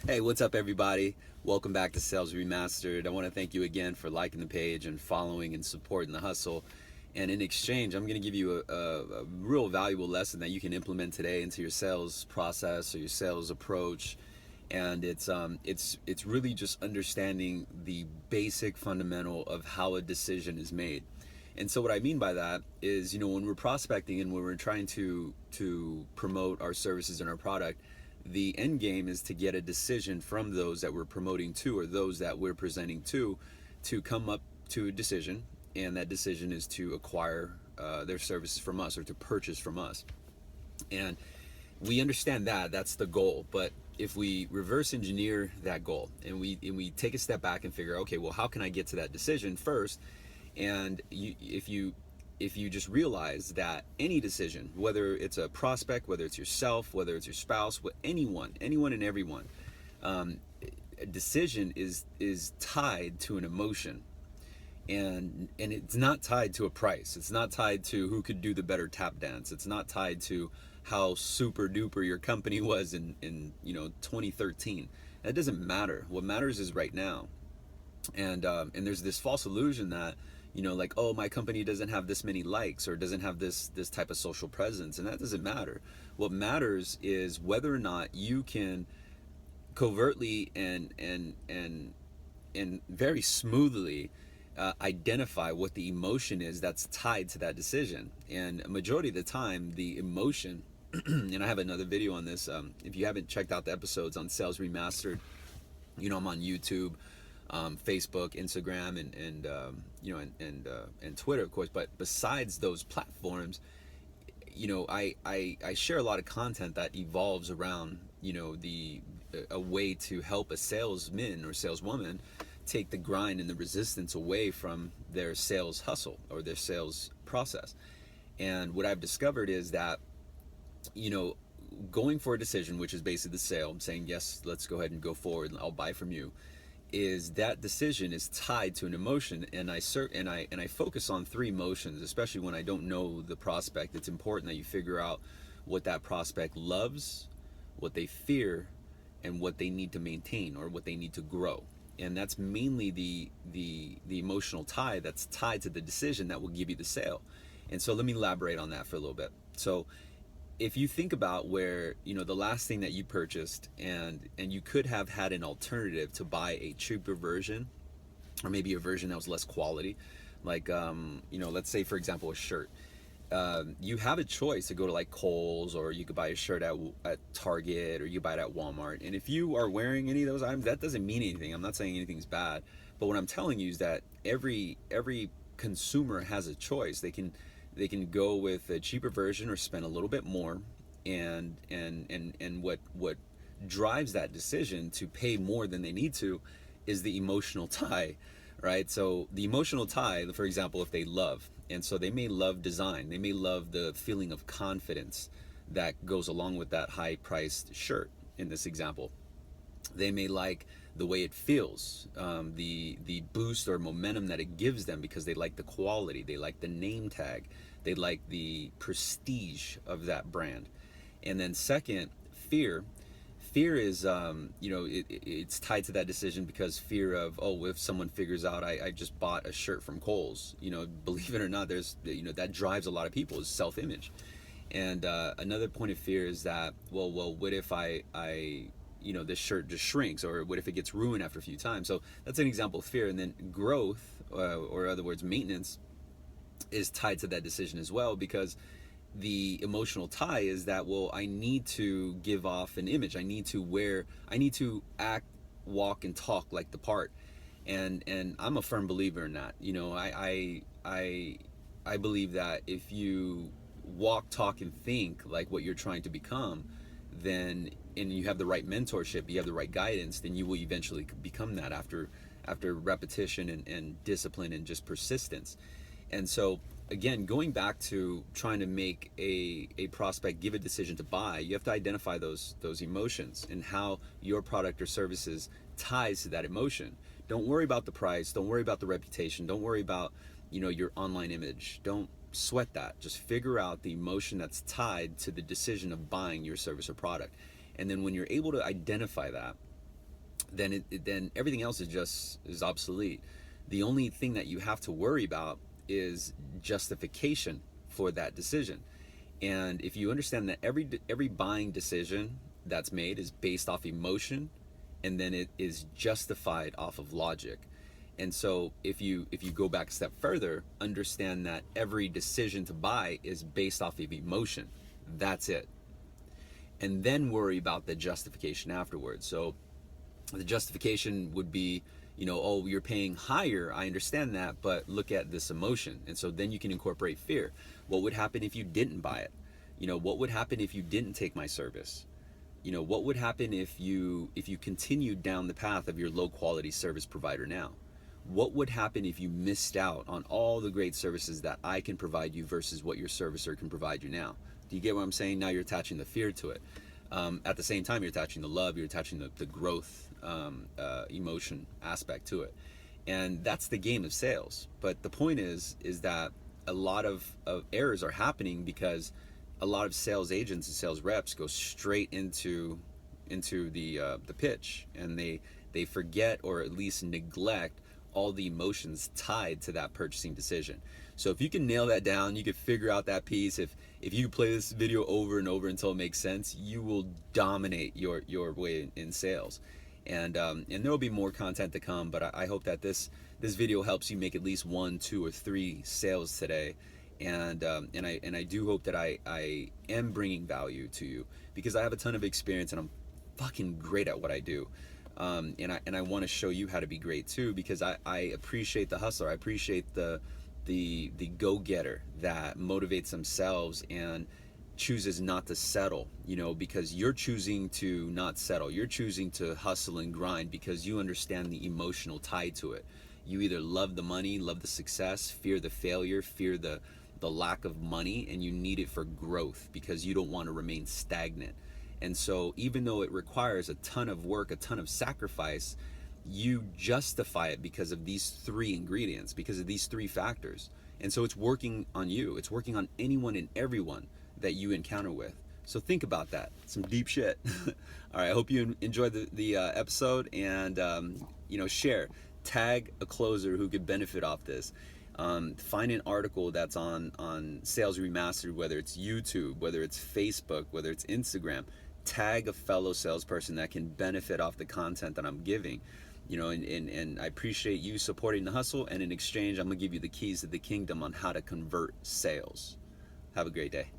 Hey, what's up, everybody? Welcome back to Sales Remastered. I want to thank you again for liking the page and following and supporting the hustle. And in exchange, I'm going to give you a real valuable lesson that you can implement today into your sales process or your sales approach. And it's really just understanding the basic fundamental of how a decision is made. And so what I mean by that is, when we're prospecting and when we're trying to promote our services and our product, the end game is to get a decision from those that we're promoting to, or those that we're presenting to come up to a decision, and that decision is to acquire their services from us or to purchase from us. And we understand that that's the goal, but if we reverse engineer that goal and we take a step back and figure, okay, well, how can I get to that decision first? And if you just realize that any decision, whether it's a prospect, whether it's yourself, whether it's your spouse, anyone and everyone, a decision is tied to an emotion, and it's not tied to a price. It's not tied to who could do the better tap dance. It's not tied to how super duper your company was in 2013. That doesn't matter. What matters is right now. And there's this false illusion that, like, oh, my company doesn't have this many likes or doesn't have this type of social presence, and that doesn't matter. What matters is whether or not you can covertly and very smoothly identify what the emotion is that's tied to that decision. And a majority of the time, the emotion and I have another video on this. If you haven't checked out the episodes on Sales Remastered, I'm on YouTube, Facebook, Instagram, and Twitter, of course. But besides those platforms, I share a lot of content that evolves around a way to help a salesman or saleswoman take the grind and the resistance away from their sales hustle or their sales process. And what I've discovered is that, going for a decision, which is basically the sale, saying, yes, let's go ahead and go forward and I'll buy from you, is that decision is tied to an emotion. And I focus on three emotions, especially when I don't know the prospect. It's important that you figure out what that prospect loves, what they fear, and what they need to maintain or what they need to grow. And that's mainly the emotional tie that's tied to the decision that will give you the sale. And so let me elaborate on that for a little bit. So if you think about where, the last thing that you purchased, and you could have had an alternative to buy a cheaper version, or maybe a version that was less quality, like, let's say, for example, a shirt. You have a choice to go to like Kohl's, or you could buy a shirt at Target, or you buy it at Walmart. And if you are wearing any of those items, that doesn't mean anything. I'm not saying anything's bad, but what I'm telling you is that every consumer has a choice. They can go with a cheaper version or spend a little bit more, and what drives that decision to pay more than they need to is the emotional tie, right? So the emotional tie, for example, if they love, and so they may love design, they may love the feeling of confidence that goes along with that high priced shirt in this example. They may like the way it feels, the boost or momentum that it gives them, because they like the quality, they like the name tag, they like the prestige of that brand. And then second, fear. Fear is, it's tied to that decision, because fear of, oh, if someone figures out I just bought a shirt from Kohl's, believe it or not, there's, that drives a lot of people, is self-image. And another point of fear is that, well, what if I this shirt just shrinks, or what if it gets ruined after a few times? So that's an example of fear. And then growth, or in other words, maintenance, is tied to that decision as well, because the emotional tie is that, well, I need to give off an image. I need to act, walk, and talk like the part. And I'm a firm believer in that. I believe that if you walk, talk, and think like what you're trying to become, then, and you have the right mentorship, you have the right guidance, then you will eventually become that after repetition and discipline and just persistence. And so again, going back to trying to make a prospect give a decision to buy, you have to identify those emotions and how your product or services ties to that emotion. Don't worry about the price, don't worry about the reputation, don't worry about your online image. Don't sweat that. Just figure out the emotion that's tied to the decision of buying your service or product. And then when you're able to identify that, then everything else is obsolete. The only thing that you have to worry about is justification for that decision. And if you understand that every buying decision that's made is based off emotion, and then it is justified off of logic. And so if you go back a step further, understand that every decision to buy is based off of emotion. That's it. And then worry about the justification afterwards. So the justification would be, oh, you're paying higher, I understand that, but look at this emotion. And so then you can incorporate fear. What would happen if you didn't buy it? What would happen if you didn't take my service? What would happen if you continued down the path of your low quality service provider now? What would happen if you missed out on all the great services that I can provide you versus what your servicer can provide you now? Do you get what I'm saying? Now you're attaching the fear to it. At the same time, you're attaching the love, you're attaching the growth emotion aspect to it. And that's the game of sales. But the point is that a lot of errors are happening because a lot of sales agents and sales reps go straight into the pitch, and they forget, or at least neglect, all the emotions tied to that purchasing decision. So if you can nail that down, you can figure out that piece. If you play this video over and over until it makes sense, you will dominate your way in sales. And there will be more content to come, but I hope that this video helps you make at least 1, 2, or 3 sales today. And I do hope that I am bringing value to you, because I have a ton of experience and I'm fucking great at what I do. And I want to show you how to be great too, because I appreciate the hustler. I appreciate the go-getter that motivates themselves and chooses not to settle, because you're choosing to not settle. You're choosing to hustle and grind because you understand the emotional tie to it. You either love the money, love the success, fear the failure, fear the lack of money, and you need it for growth because you don't want to remain stagnant. And so even though it requires a ton of work, a ton of sacrifice, you justify it because of these 3 ingredients, because of these 3 factors. And so it's working on you. It's working on anyone and everyone that you encounter with. So think about that. Some deep shit. All right, I hope you enjoyed the episode, and share. Tag a closer who could benefit off this. Find an article that's on Sales Remastered, whether it's YouTube, whether it's Facebook, whether it's Instagram. Tag a fellow salesperson that can benefit off the content that I'm giving. And I appreciate you supporting the hustle, and in exchange, I'm gonna give you the keys to the kingdom on how to convert sales. Have a great day.